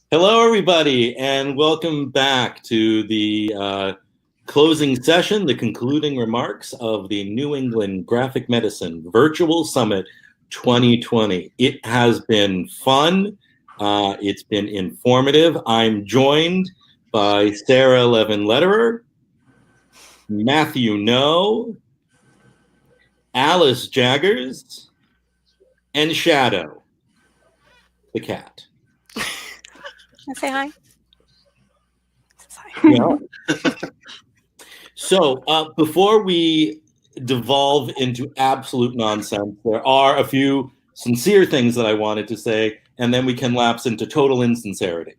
Hello, everybody, and welcome back to the closing session, the concluding remarks of the New England Graphic Medicine Virtual Summit 2020. It has been fun. It's been informative. I'm joined by Sarah Levin-Lederer, Matthew Noe, Alice Jaggers, and Shadow, the cat. Say hi. Yeah. So before we devolve into absolute nonsense, there are a few sincere things that I wanted to say, and then we can lapse into total insincerity.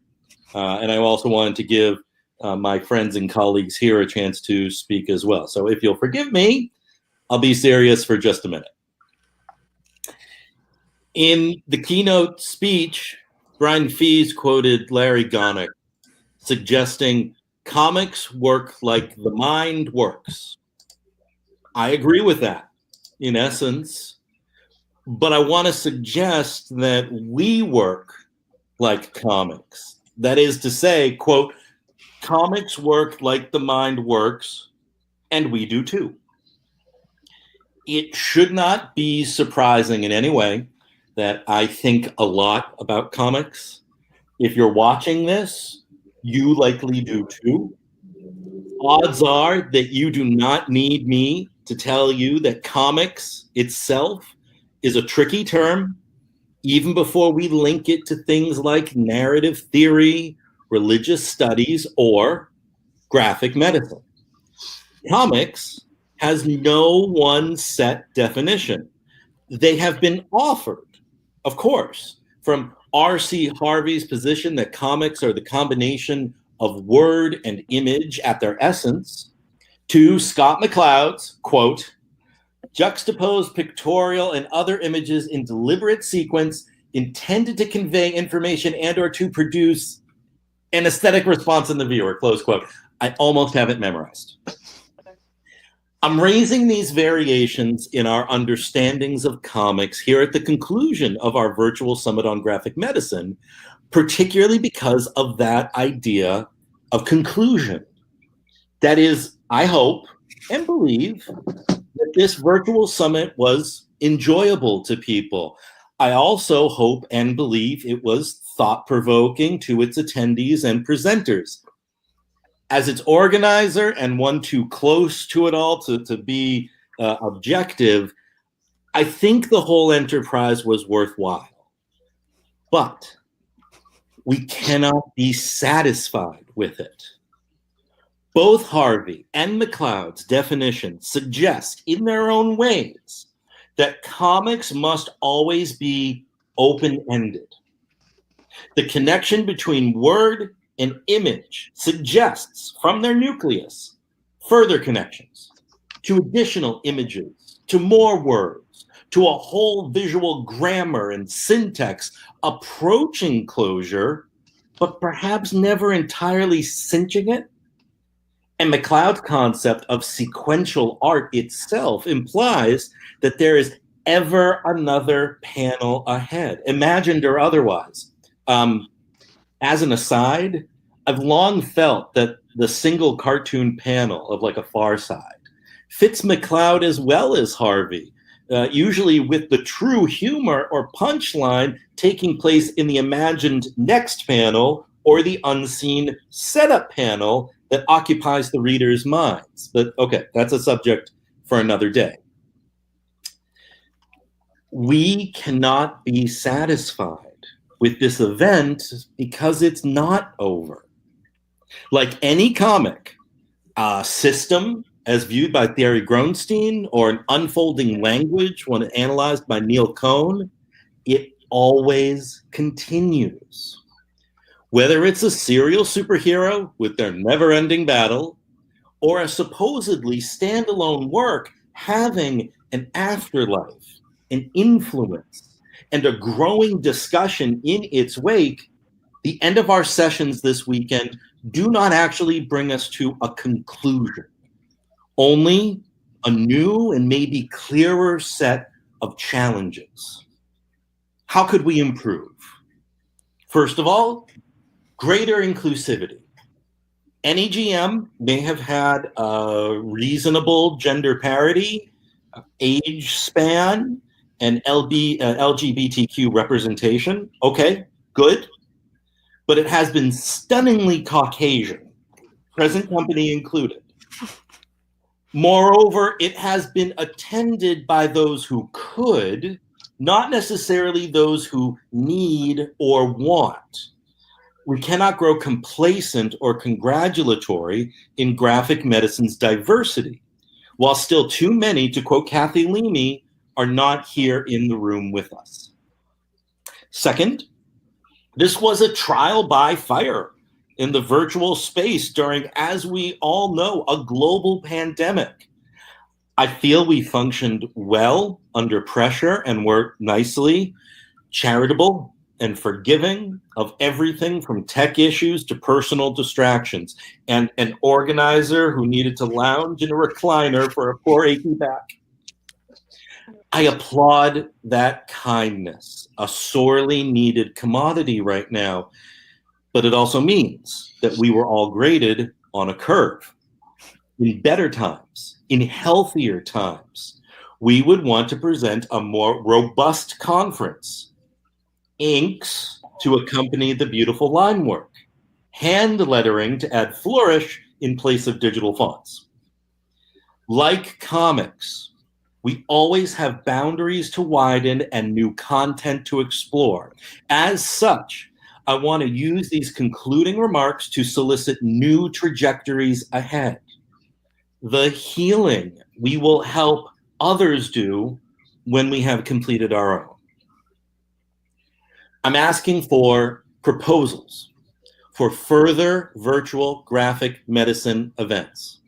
And I also wanted to give my friends and colleagues here a chance to speak as well. So if you'll forgive me, I'll be serious for just a minute. In the keynote speech, Brian Fees quoted Larry Gonick, suggesting comics work like the mind works. I agree with that, in essence, but I want to suggest that we work like comics. That is to say, quote, comics work like the mind works, and we do too. It should not be surprising in any way that I think a lot about comics. If you're watching this, you likely do too. Odds are that you do not need me to tell you that comics itself is a tricky term, even before we link it to things like narrative theory, religious studies, or graphic medicine. Comics has no one set definition. They have been offered, of course, from R.C. Harvey's position that comics are the combination of word and image at their essence, to Scott McCloud's, quote, juxtapose pictorial and other images in deliberate sequence intended to convey information and or to produce an aesthetic response in the viewer, close quote. I almost have it memorized. I'm raising these variations in our understandings of comics here at the conclusion of our virtual summit on graphic medicine, particularly because of that idea of conclusion. That is, I hope and believe that this virtual summit was enjoyable to people. I also hope and believe it was thought-provoking to its attendees and presenters. As its organizer and one too close to it all to be objective, I think the whole enterprise was worthwhile. But we cannot be satisfied with it. Both Harvey and McCloud's definitions suggest in their own ways that comics must always be open-ended. The connection between word and image suggests from their nucleus further connections to additional images, to more words, to a whole visual grammar and syntax approaching closure, but perhaps never entirely cinching it. And McCloud's concept of sequential art itself implies that there is ever another panel ahead, imagined or otherwise. As an aside, I've long felt that the single cartoon panel of like a Far Side fits McCloud as well as Harvey, usually with the true humor or punchline taking place in the imagined next panel or the unseen setup panel that occupies the reader's minds. But okay, that's a subject for another day. We cannot be satisfied with this event because it's not over. Like any comic, a system as viewed by Thierry Gronstein or an unfolding language when analyzed by Neil Cohn, it always continues. Whether it's a serial superhero with their never-ending battle or a supposedly standalone work having an afterlife, an influence, and a growing discussion in its wake, the end of our sessions this weekend do not actually bring us to a conclusion, only a new and maybe clearer set of challenges. How could we improve? First of all, Greater inclusivity. NEGM may have had a reasonable gender parity, age span, and LGBTQ representation. Okay, good. But it has been stunningly Caucasian, present company included. Moreover, it has been attended by those who could, not necessarily those who need or want. We cannot grow complacent or congratulatory in graphic medicine's diversity, while still too many, to quote Kathy Leamy, are not here in the room with us. Second, this was a trial by fire in the virtual space during, as we all know, a global pandemic. I feel we functioned well under pressure and were nicely charitable and forgiving of everything from tech issues to personal distractions, and an organizer who needed to lounge in a recliner for a poor achy back. I applaud that kindness, a sorely needed commodity right now, but it also means that we were all graded on a curve. In better times, in healthier times, we would want to present a more robust conference. Inks to accompany the beautiful line work, hand lettering to add flourish in place of digital fonts. Like comics, we always have boundaries to widen and new content to explore. As such, I want to use these concluding remarks to solicit new trajectories ahead. The healing we will help others do when we have completed our own. I'm asking for proposals for further virtual graphic medicine events.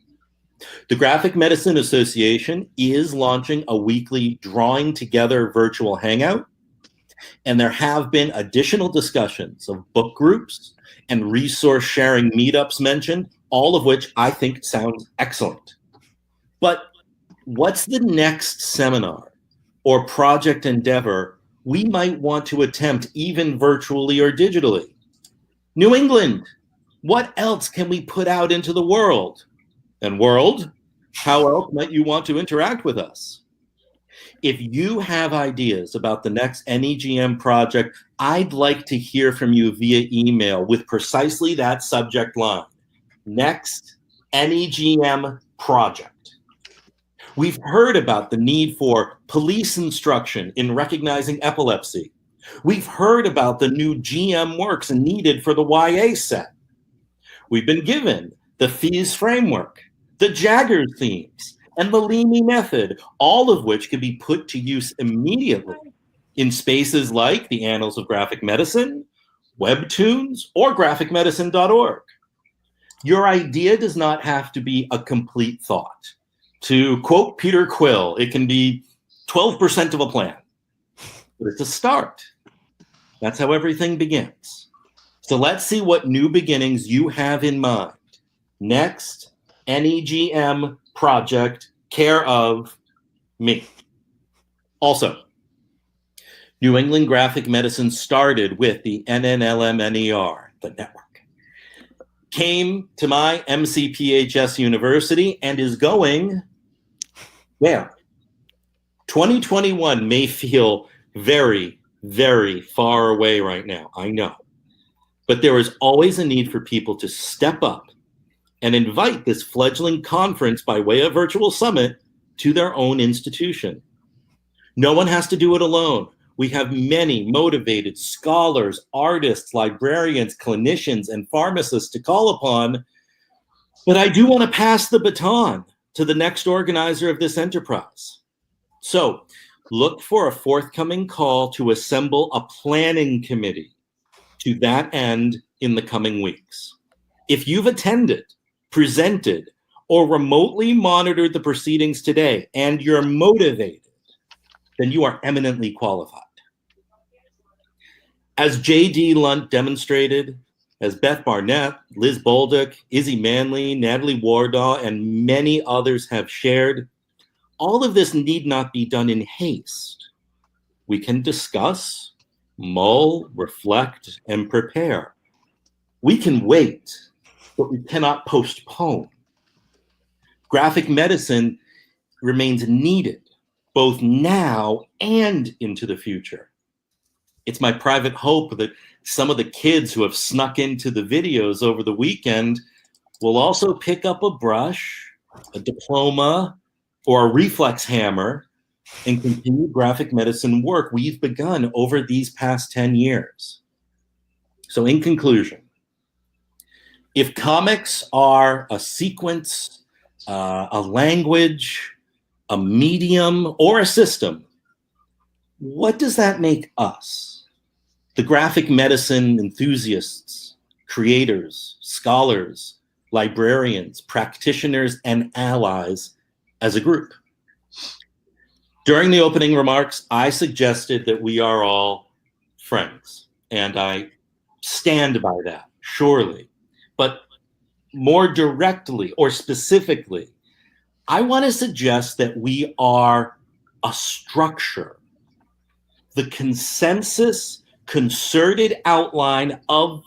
The Graphic Medicine Association is launching a weekly drawing together virtual hangout, and there have been additional discussions of book groups and resource sharing meetups mentioned, all of which I think sounds excellent. But what's the next seminar or project endeavor we might want to attempt even virtually or digitally? New England, what else can we put out into the world? And world, how else might you want to interact with us? If you have ideas about the next NEGM project, I'd like to hear from you via email with precisely that subject line. Next NEGM project. We've heard about the need for police instruction in recognizing epilepsy. We've heard about the new GM works needed for the YA set. We've been given the FEES framework, the Jaggers themes, and the Leamy method, all of which can be put to use immediately in spaces like the Annals of Graphic Medicine, Webtoons, or graphicmedicine.org. Your idea does not have to be a complete thought. To quote Peter Quill, it can be 12% of a plan, but it's a start. That's how everything begins. So let's see what new beginnings you have in mind. Next, NEGM project, care of me. Also, New England Graphic Medicine started with the NNLM-NER, the network. Came to my MCPHS University and is going where? 2021 may feel very, very far away right now, I know. But there is always a need for people to step up and invite this fledgling conference by way of virtual summit to their own institution. No one has to do it alone. We have many motivated scholars, artists, librarians, clinicians, and pharmacists to call upon. But I do want to pass the baton to the next organizer of this enterprise. So look for a forthcoming call to assemble a planning committee to that end in the coming weeks. If you've attended, presented, or remotely monitored the proceedings today and you're motivated, then you are eminently qualified. As J.D. Lunt demonstrated, as Beth Barnett, Liz Bolduc, Izzy Manley, Natalie Wardaw, and many others have shared, all of this need not be done in haste. We can discuss, mull, reflect, and prepare. We can wait, but we cannot postpone. Graphic medicine remains needed both now and into the future. It's my private hope that some of the kids who have snuck into the videos over the weekend will also pick up a brush, a diploma, or a reflex hammer and continue graphic medicine work we've begun over these past 10 years. So in conclusion, if comics are a sequence, a language, a medium, or a system, what does that make us? The graphic medicine enthusiasts, creators, scholars, librarians, practitioners, and allies as a group. During the opening remarks, I suggested that we are all friends, and I stand by that, surely. But more directly or specifically, I want to suggest that we are a structure, the consensus, concerted outline of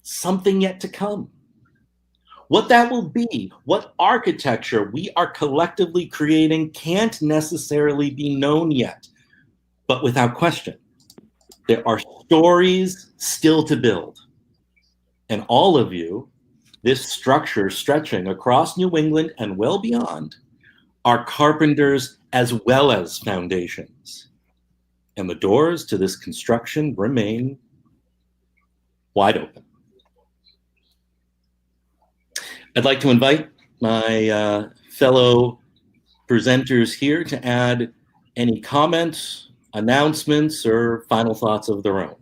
something yet to come. What that will be, what architecture we are collectively creating can't necessarily be known yet, but without question, there are stories still to build. And all of you, this structure stretching across New England and well beyond, are carpenters as well as foundations. And the doors to this construction remain wide open. I'd like to invite my fellow presenters here to add any comments, announcements, or final thoughts of their own.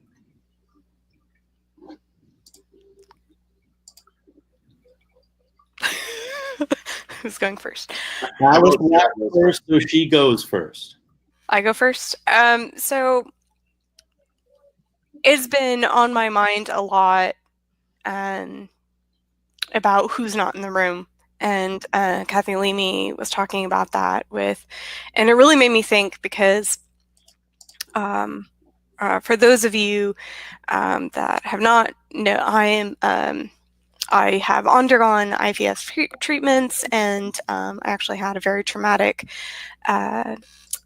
Who's going first? Alice Jaggers first, so she goes first. I go first. So it's been on my mind a lot about who's not in the room. And Kathy Leamy was talking about that and it really made me think because for those of you that have not known, I have undergone IVF treatments, and I actually had a very traumatic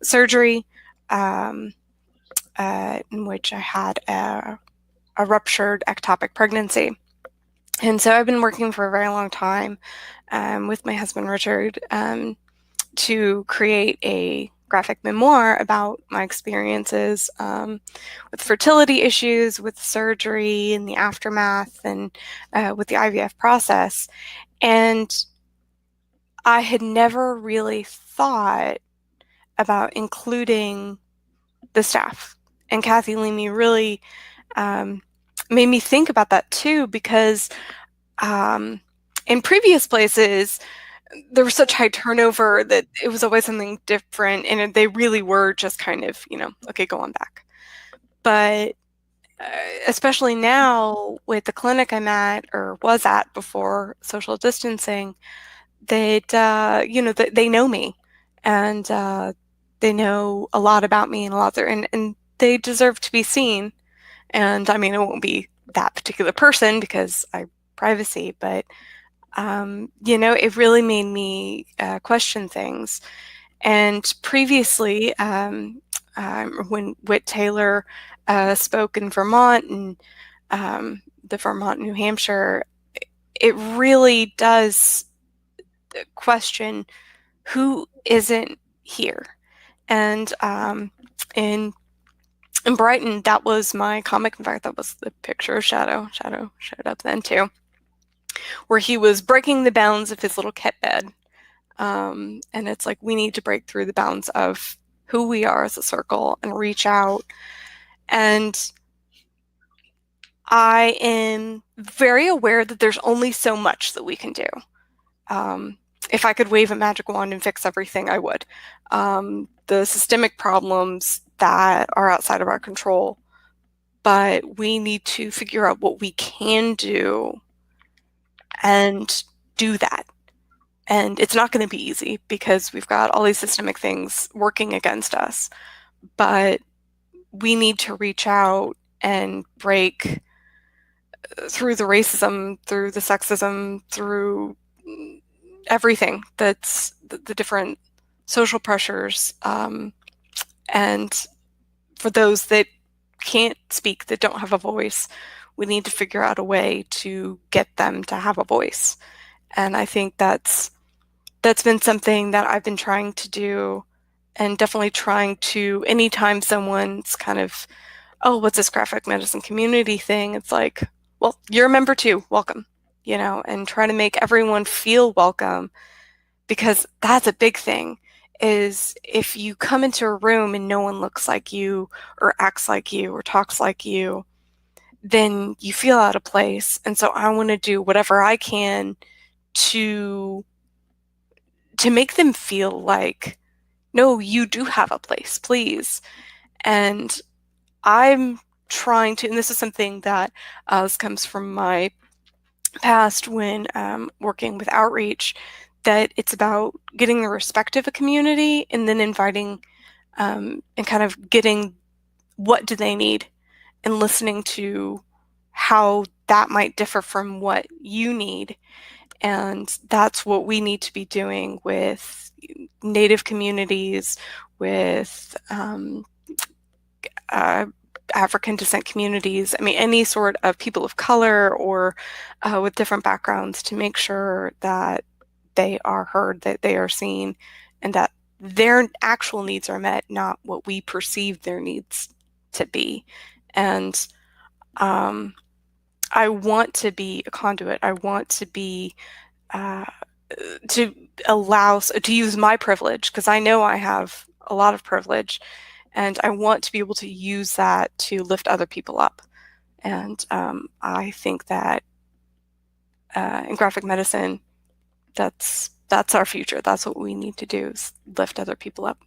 surgery in which I had a ruptured ectopic pregnancy. And so I've been working for a very long time with my husband, Richard, to create a graphic memoir about my experiences with fertility issues, with surgery and the aftermath, and with the IVF process. And I had never really thought about including the staff. And Kathy Leamy really made me think about that too, because in previous places, there was such high turnover that it was always something different, and they really were just kind of, okay, go on back. But especially now with the clinic I'm at, or was at before social distancing, that they know me, and they know a lot about me and a lot there, and they deserve to be seen. And I mean, it won't be that particular person because privacy, but it really made me question things. And previously, when Whit Taylor spoke in Vermont and the Vermont, New Hampshire, it really does question who isn't here. And in Brighton, that was my comic. In fact, that was the picture of Shadow. Shadow showed up then too, where he was breaking the bounds of his little kit bed. And it's like, we need to break through the bounds of who we are as a circle and reach out. And I am very aware that there's only so much that we can do. If I could wave a magic wand and fix everything, I would. The systemic problems that are outside of our control, but we need to figure out what we can do and do that. And it's not going to be easy because we've got all these systemic things working against us, but we need to reach out and break through the racism, through the sexism, through everything that's the different social pressures. And for those that can't speak, that don't have a voice, we need to figure out a way to get them to have a voice. And I think that's been something that I've been trying to do, and definitely trying to, anytime someone's kind of, oh, what's this graphic medicine community thing? It's like, well, you're a member too, welcome, and try to make everyone feel welcome, because that's a big thing, is if you come into a room and no one looks like you or acts like you or talks like you, then you feel out of place. And so I want to do whatever I can to make them feel like, no, you do have a place, please. And I'm trying to, and this is something that this comes from my past when working with outreach, that it's about getting the respect of a community and then inviting and kind of getting what do they need and listening to how that might differ from what you need. And that's what we need to be doing with Native communities, with African descent communities. I mean, any sort of people of color or with different backgrounds, to make sure that they are heard, that they are seen, and that their actual needs are met, not what we perceive their needs to be. And I want to be a conduit. I want to be to use my privilege, because I know I have a lot of privilege, and I want to be able to use that to lift other people up. And I think that in graphic medicine, that's our future. That's what we need to do, is lift other people up.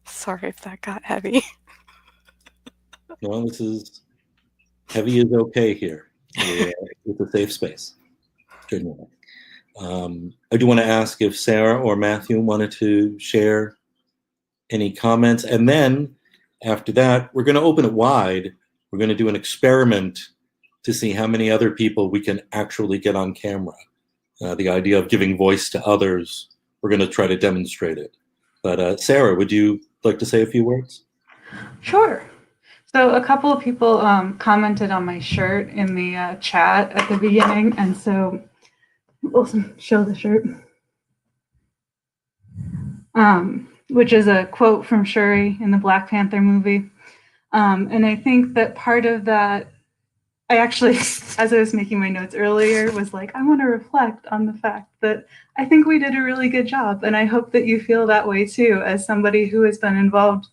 Sorry if that got heavy. No, this is heavy is okay here. It's a safe space. Certainly. I do want to ask if Sarah or Matthew wanted to share any comments. And then after that, we're going to open it wide. We're going to do an experiment to see how many other people we can actually get on camera. The idea of giving voice to others, we're going to try to demonstrate it. But Sarah, would you like to say a few words? Sure. So a couple of people commented on my shirt in the chat at the beginning, and so we'll show the shirt, which is a quote from Shuri in the Black Panther movie. And I think that part of that, I actually, as I was making my notes earlier, was like, I want to reflect on the fact that I think we did a really good job. And I hope that you feel that way too. As somebody who has been involved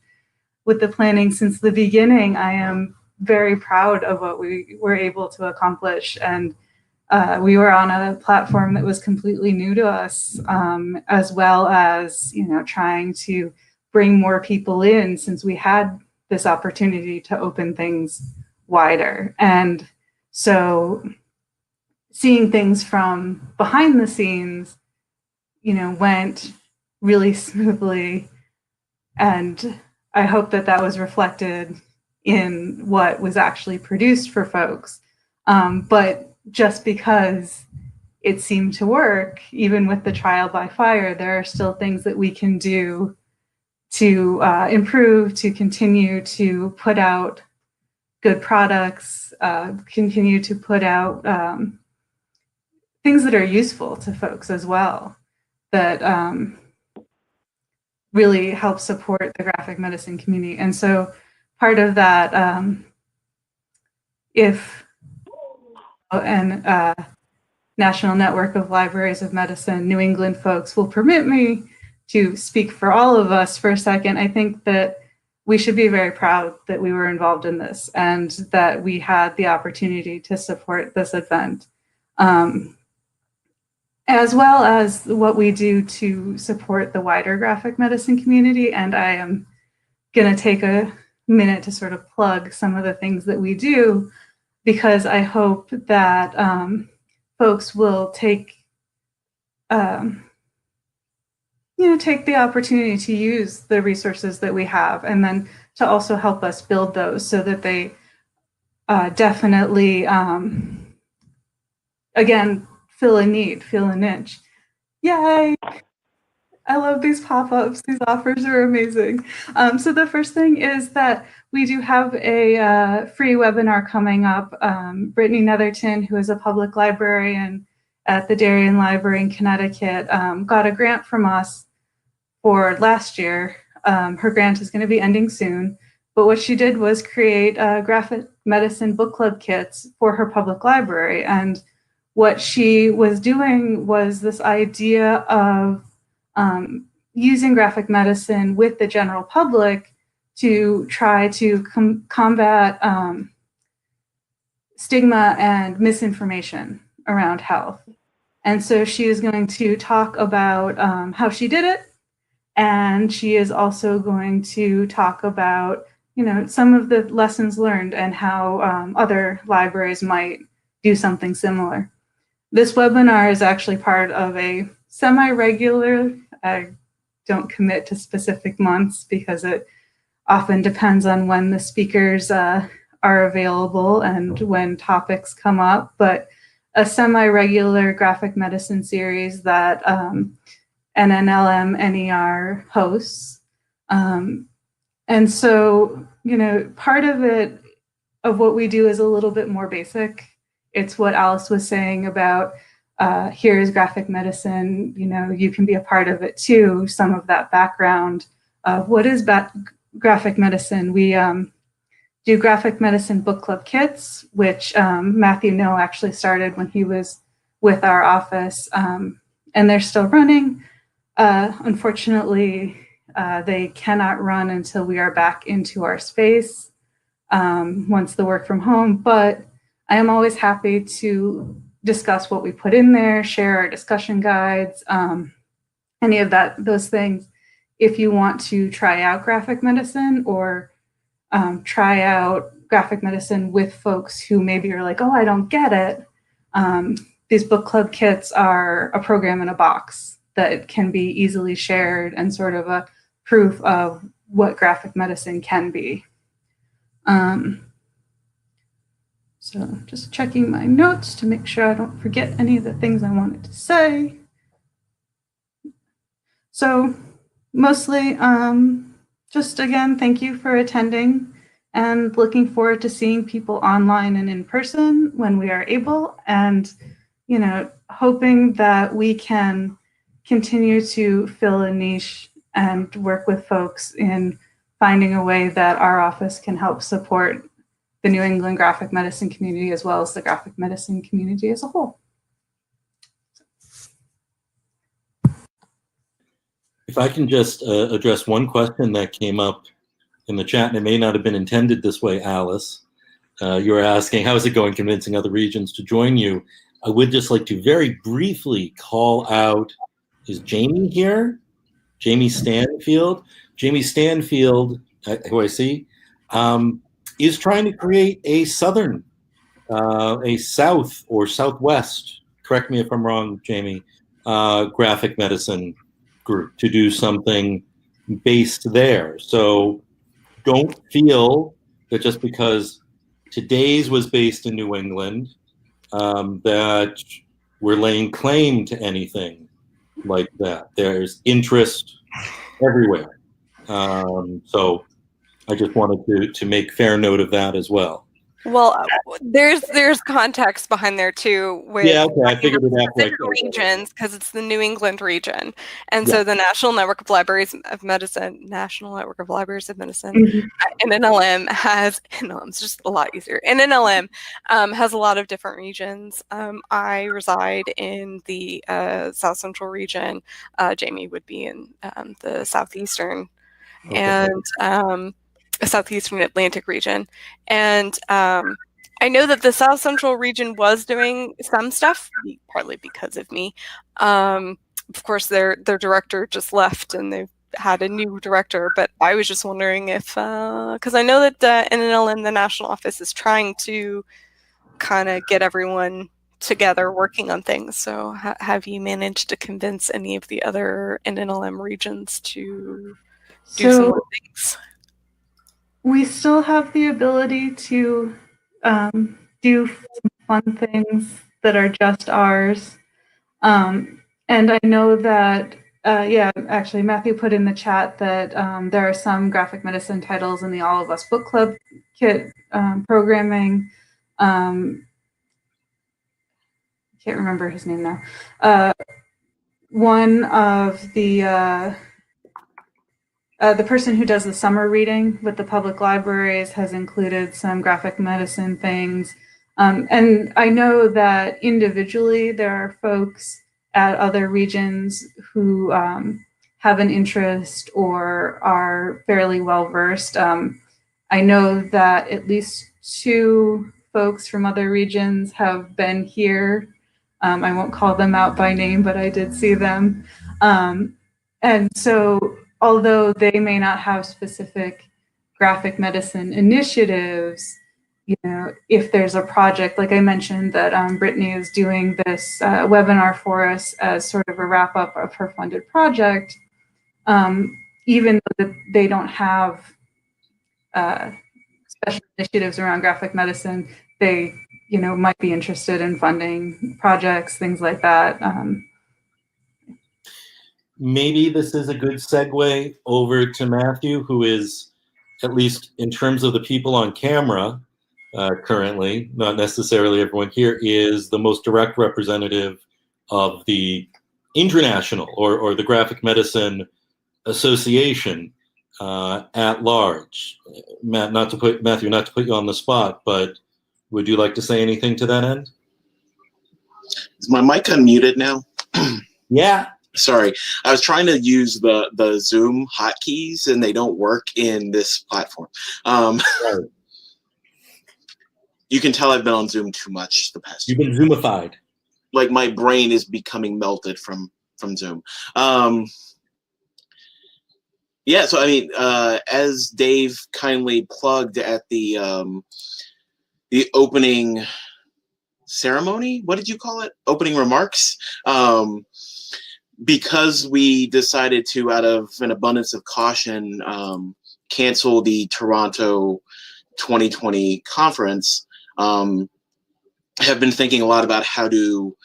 with the planning since the beginning, I am very proud of what we were able to accomplish. And we were on a platform that was completely new to us, as well as, trying to bring more people in, since we had this opportunity to open things wider. And so seeing things from behind the scenes, went really smoothly. And I hope that that was reflected in what was actually produced for folks. But just because it seemed to work, even with the trial by fire, there are still things that we can do to improve, to continue to put out good products, continue to put out things that are useful to folks as well, that really help support the graphic medicine community. And so part of that, National Network of Libraries of Medicine, New England folks will permit me to speak for all of us for a second, I think that we should be very proud that we were involved in this and that we had the opportunity to support this event, as well as what we do to support the wider graphic medicine community. And I am going to take a minute to sort of plug some of the things that we do, because I hope that folks will take take the opportunity to use the resources that we have, and then to also help us build those so that they definitely, again, fill a need, fill a niche. Yay! I love these pop-ups. These offers are amazing. So the first thing is that we do have a free webinar coming up. Brittany Netherton, who is a public librarian at the Darien Library in Connecticut, got a grant from us for last year. Her grant is going to be ending soon. But what she did was create graphic medicine book club kits for her public library. And what she was doing was this idea of using graphic medicine with the general public to try to combat stigma and misinformation around health. And so she is going to talk about how she did it. And she is also going to talk about, some of the lessons learned and how other libraries might do something similar. This webinar is actually part of a semi-regular, I don't commit to specific months because it often depends on when the speakers are available and when topics come up, but a semi-regular graphic medicine series that NNLM NER hosts. And so, part of it, of what we do is a little bit more basic. It's what Alice was saying about here's graphic medicine, you can be a part of it too, some of that background of what is graphic medicine. We do graphic medicine book club kits, which Matthew Noe actually started when he was with our office, and they're still running. Unfortunately, they cannot run until we are back into our space once the work from home, but I am always happy to discuss what we put in there, share our discussion guides, any of those things. If you want to try out graphic medicine or try out graphic medicine with folks who maybe are like, oh, I don't get it, these book club kits are a program in a box that can be easily shared and sort of a proof of what graphic medicine can be. So just checking my notes to make sure I don't forget any of the things I wanted to say. So mostly, just again, thank you for attending and looking forward to seeing people online and in person when we are able, and, hoping that we can continue to fill a niche and work with folks in finding a way that our office can help support the New England graphic medicine community as well as the graphic medicine community as a whole. If I can just address one question that came up in the chat, and it may not have been intended this way, Alice. You were asking, how is it going convincing other regions to join you? I would just like to very briefly call out, is Jamie here? Jamie Stanfield? Jamie Stanfield, who I see, is trying to create a southern, a south or southwest, correct me if I'm wrong, Jamie, graphic medicine group to do something based there. So don't feel that just because today's was based in New England, that we're laying claim to anything like that. There's interest everywhere. So I just wanted to make fair note of that as well. Well, there's context behind there too. With okay, I figured it out. Different regions, because it's the New England region, and so the National Network of Libraries of Medicine, NNLM has, it's just a lot easier. NNLM has a lot of different regions. I reside in the South Central region. Jamie would be in the Southeastern, and Southeastern Atlantic region. And I know that the South Central region was doing some stuff, partly because of me. Of course, their director just left and they've had a new director, but I was just wondering if, because I know that NNLM, the national office, is trying to kind of get everyone together working on things. So have you managed to convince any of the other NNLM regions to do some more things? We still have the ability to do some fun things that are just ours. And I know that, actually Matthew put in the chat that there are some graphic medicine titles in the All of Us Book Club kit programming. Can't remember his name now. One of the person who does the summer reading with the public libraries has included some graphic medicine things. And I know that individually there are folks at other regions who have an interest or are fairly well versed. I know that at least 2 folks from other regions have been here. I won't call them out by name, but I did see them. And so although they may not have specific graphic medicine initiatives, you know, if there's a project, like I mentioned that Brittany is doing this webinar for us as sort of a wrap up of her funded project, even though they don't have special initiatives around graphic medicine, they, you know, might be interested in funding projects, things like that. Maybe this is a good segue over to Matthew, who is, at least in terms of the people on camera currently, not necessarily everyone here, is the most direct representative of the international or the Graphic Medicine Association at large. Matthew, not to put you on the spot, but would you like to say anything to that end? Is my mic unmuted now? Yeah. Sorry, I was trying to use the Zoom hotkeys and they don't work in this platform. Right. You can tell I've been on Zoom too much the past. You've been Zoomified. Like my brain is becoming melted from Zoom. Yeah, so I mean, as Dave kindly plugged at the opening ceremony, what did you call it? Opening remarks. Because we decided to, out of an abundance of caution, cancel the Toronto 2020 conference, have been thinking a lot about how to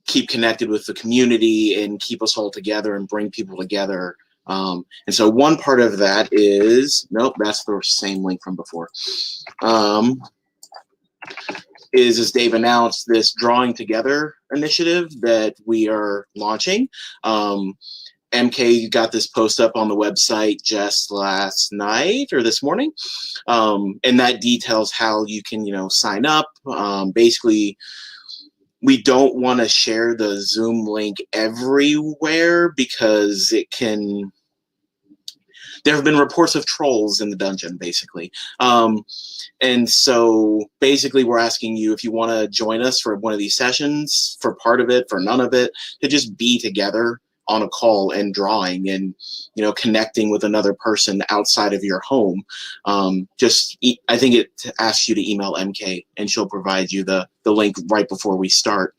keep connected with the community and keep us all together and bring people together. And so one part of that is, nope, that's the same link from before. Is, as Dave announced, this Drawing Together initiative that we are launching. MK got this post up on the website just last night or this morning. And that details how you can, you know, sign up. Basically, we don't want to share the Zoom link everywhere because it can... There have been reports of trolls in the dungeon, basically. And so basically we're asking you if you want to join us for one of these sessions, for part of it, for none of it, to just be together on a call and drawing and, you know, connecting with another person outside of your home. I think it asks you to email MK and she'll provide you the link right before we start.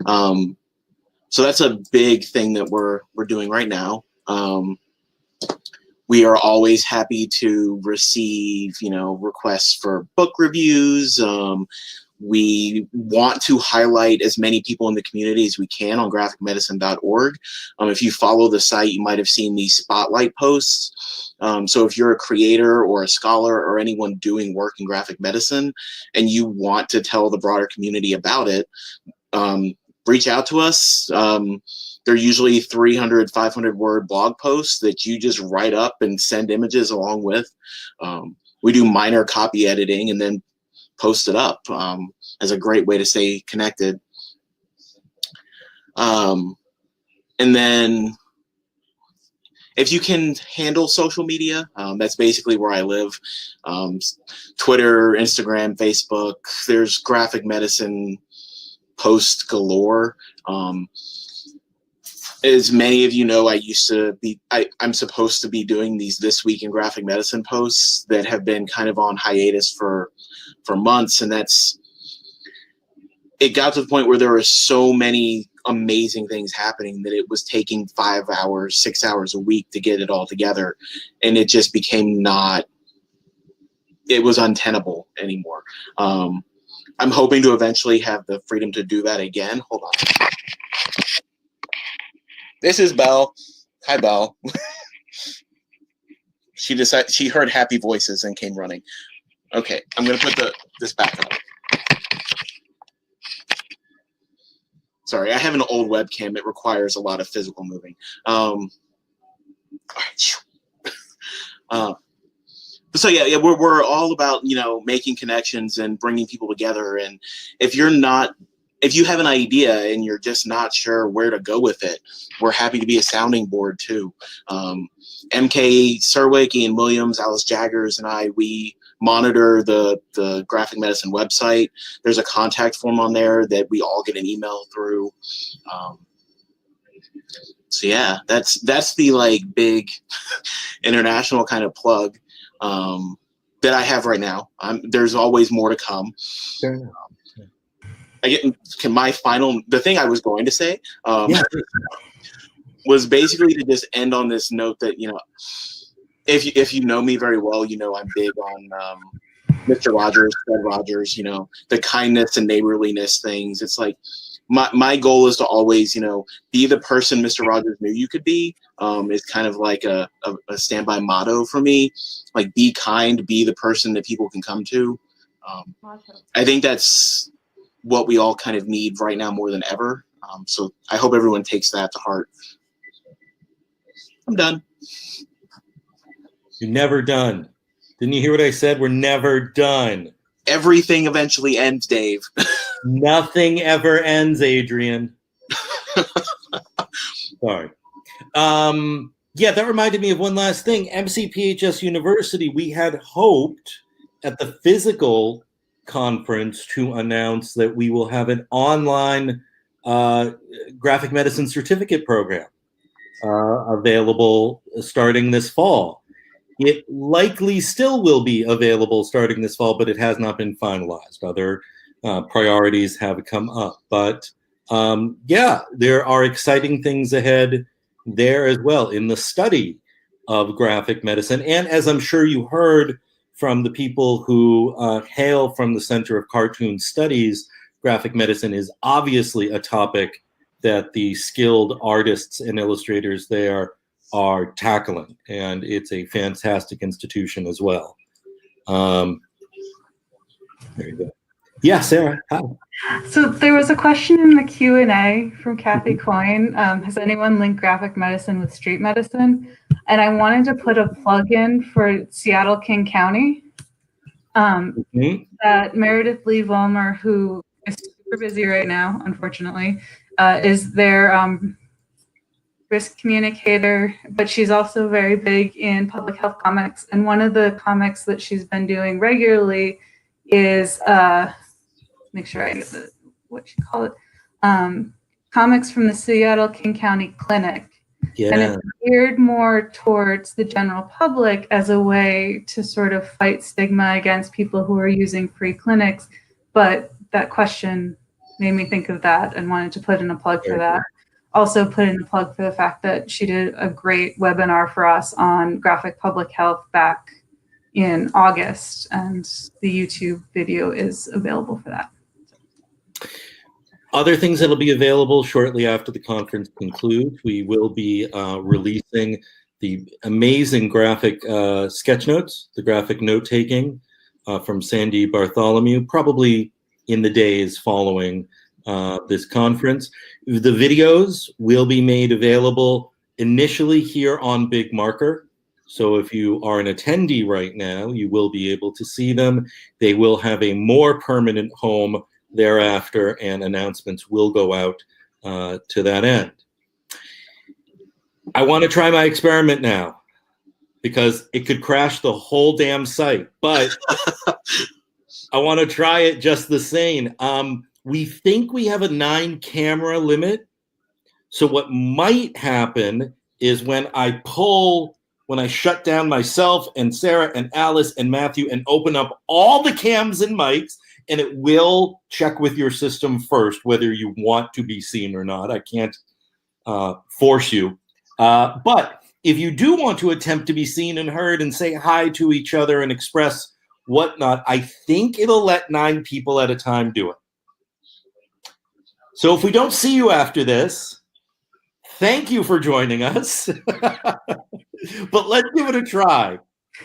So that's a big thing that we're doing right now. We are always happy to receive, you know, requests for book reviews. We want to highlight as many people in the community as we can on graphicmedicine.org. If you follow the site, you might have seen these spotlight posts. So if you're a creator or a scholar or anyone doing work in graphic medicine and you want to tell the broader community about it, reach out to us. They're usually 300, 500 word blog posts that you just write up and send images along with. We do minor copy editing and then post it up as a great way to stay connected. And then if you can handle social media, that's basically where I live. Twitter, Instagram, Facebook, there's graphic medicine posts galore. As many of you know, I'm supposed to be doing these This Week in Graphic Medicine posts that have been kind of on hiatus for months, and it got to the point where there were so many amazing things happening that it was taking 5 hours, 6 hours a week to get it all together. And it just became it was untenable anymore. I'm hoping to eventually have the freedom to do that again. Hold on. This is Belle. Hi, Belle. She heard happy voices and came running. Okay, I'm going to put this back up. Sorry, I have an old webcam. It requires a lot of physical moving. All right. So yeah, we're all about, making connections and bringing people together. And if you have an idea and you're just not sure where to go with it, we're happy to be a sounding board too. MK Serwick, Ian Williams, Alice Jaggers, and we monitor the graphic medicine website. There's a contact form on there that we all get an email through. So yeah, that's the big international kind of plug that I have right now. There's always more to come. Fair enough. The thing I was going to say was basically to just end on this note that, if you know me very well, I'm big on Mr. Rogers, Fred Rogers, the kindness and neighborliness things. It's like my goal is to always, be the person Mr. Rogers knew you could be. Is kind of like a standby motto for me. Like, be kind, be the person that people can come to. I think that's what we all kind of need right now more than ever. So I hope everyone takes that to heart. I'm done. You're never done. Didn't you hear what I said? We're never done. Everything eventually ends, Dave. Nothing ever ends, Adrian. Sorry. That reminded me of one last thing. MCPHS University, we had hoped at the physical conference to announce that we will have an online graphic medicine certificate program available starting this fall. It likely still will be available starting this fall, but it has not been finalized. Other priorities have come up. But there are exciting things ahead there as well in the study of graphic medicine. And as I'm sure you heard from the people who hail from the Center of Cartoon Studies, graphic medicine is obviously a topic that the skilled artists and illustrators there are tackling, and it's a fantastic institution as well. There you go. Yeah, Sarah. Hi. So there was a question in the Q&A from Kathy Coyne. Has anyone linked graphic medicine with street medicine? And I wanted to put a plug in for Seattle King County. That Meredith Lee Vollmer, who is super busy right now, unfortunately, is their risk communicator, but she's also very big in public health comics. And one of the comics that she's been doing regularly is, make sure I get what you call it, comics from the Seattle King County Clinic. Yeah. And it's geared more towards the general public as a way to sort of fight stigma against people who are using free clinics. But that question made me think of that and wanted to put in a plug for that. Also put in a plug for the fact that she did a great webinar for us on graphic public health back in August, and the YouTube video is available for that. Other things that'll be available shortly after the conference concludes, we will be releasing the amazing graphic sketch notes, the graphic note-taking from Sandy Bartholomew, probably in the days following this conference. The videos will be made available initially here on Big Marker. So if you are an attendee right now, you will be able to see them. They will have a more permanent home thereafter, and announcements will go out to that end. I want to try my experiment now because it could crash the whole damn site, but I want to try it just the same. We think we have a 9-camera limit. So what might happen is when I shut down myself and Sarah and Alice and Matthew and open up all the cams and mics, and it will check with your system first whether you want to be seen or not. I can't force you. But if you do want to attempt to be seen and heard and say hi to each other and express whatnot, I think it'll let 9 people at a time do it. So if we don't see you after this, thank you for joining us. But let's give it a try.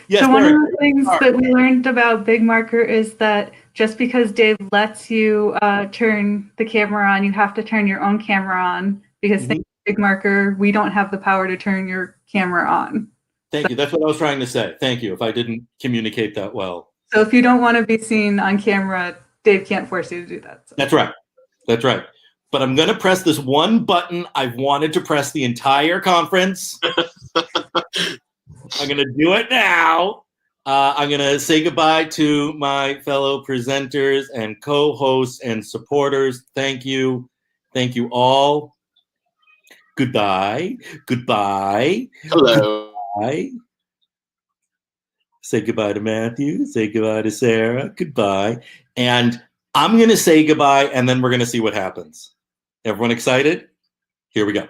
Yes, so one of the things that we learned about Big Marker is that just because Dave lets you turn the camera on, you have to turn your own camera on, because thanks to Big Marker, we don't have the power to turn your camera on. Thank you. That's what I was trying to say. Thank you if I didn't communicate that well. So if you don't want to be seen on camera, Dave can't force you to do that. So. That's right. That's right. But I'm going to press this one button I've wanted to press the entire conference. I'm going to do it now. I'm going to say goodbye to my fellow presenters and co-hosts and supporters. Thank you. Thank you all. Goodbye. Goodbye. Hello. Goodbye. Say goodbye to Matthew. Say goodbye to Sarah. Goodbye. And I'm going to say goodbye, and then we're going to see what happens. Everyone excited? Here we go.